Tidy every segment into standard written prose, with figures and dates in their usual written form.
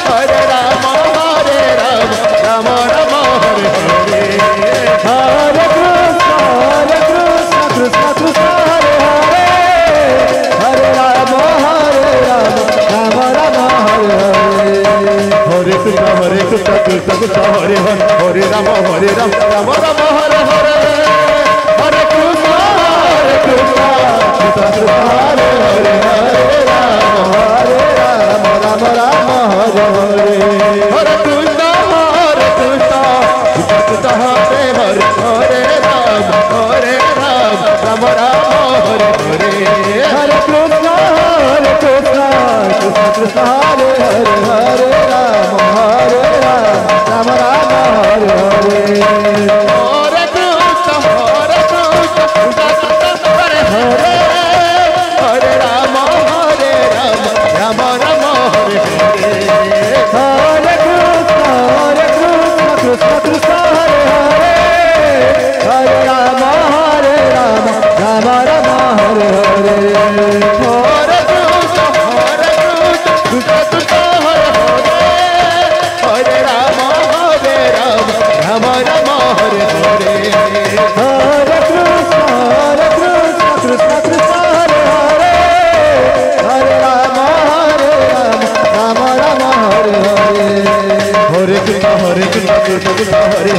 Hare Rama, Rama Rama, Hare Hare. Hare Krishna, Krishna Krishna, Hare Hare. Hare Rama, Rama Rama, Hare Hare. Hare Krishna, Krishna Krishna, Hare Hare. Hare Rama, Rama Rama, Hare Hare. Hare Krishna, Krishna Krishna, Hare Hare. Hare Rama, Rama Rama, Hare Hare. Hare Krishna, Krishna Krishna, Hare Hare. Hare Rama, Rama Rama, Hare Hare. Hare Krishna, Krishna Krishna, Hare Hare. Hare Rama, Rama Rama, Hare Hare. Hare Krishna, Krishna Krishna, Hare Hare. Hare Rama, Rama Rama, Hare Hare. Hare Krishna, Krishna Krishna, Hare Hare. Hare Rama, Rama Rama, Hare Hare. Hare Krishna, Krishna Krishna, Hare Hare. Hare Rama, Rama Rama, Hare Hare. Hare Krishna, Krishna Krishna, Hare Hare. Hare Rama, Rama Rama, Hare Hare. Hare Krishna, Krishna Krishna, Hare Hare. Hare Rama, Rama Rama, Hare Hare. Hare Krishna, Krishna Krishna, Hare Hare. Hare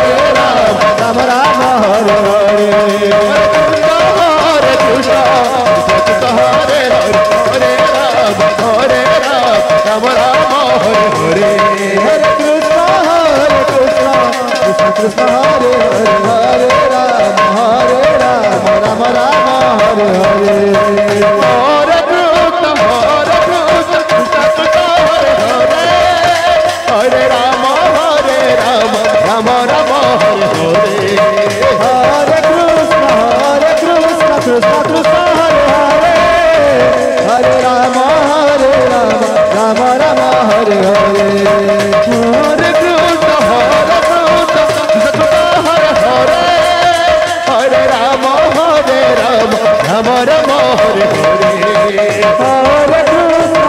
Rama, Rama Rama, Hare Hare. Hare Krishna, Krishna Krishna, Hare Hare. Hare Rama, Rama Rama, Hare Hare. Hare Krishna, Krishna Krishna, Hare Hare. Hare Rama, Rama Rama, Hare Hare. Hare Krishna, Krishna Krishna, Hare Hare. Hare Rama, Rama Rama, Hare Hare. Hare Krishna, Krishna Krishna, Hare Hare. Hare Rama, Rama Rama, Hare Hare. Hare Krishna, Krishna Krishna, Hare Hare. Hare Rama, Rama Rama, Hare Hare. Hare Krishna,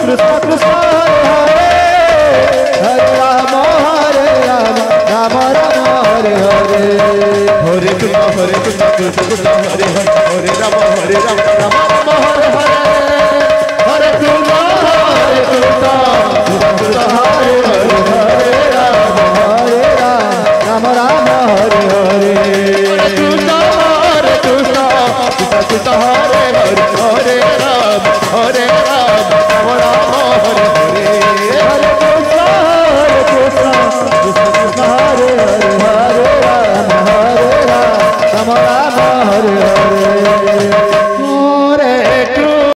Krishna Krishna, Hare Hare. Hare Rama, Rama Rama, Hare Hare. Hare Krishna, Krishna Krishna, Hare Hare. Hare Rama, Rama Rama, Hare Hare. Hare Krishna, Krishna Krishna, Hare Hare. Hare Rama, Rama Rama, Hare Hare. Hare Krishna, Krishna Krishna, Hare Hare. Hare Rama, Rama Rama, Hare Hare. Hare Krishna, Krishna Krishna, Hare Hare. Hare Rama, Rama Rama, Hare Hare.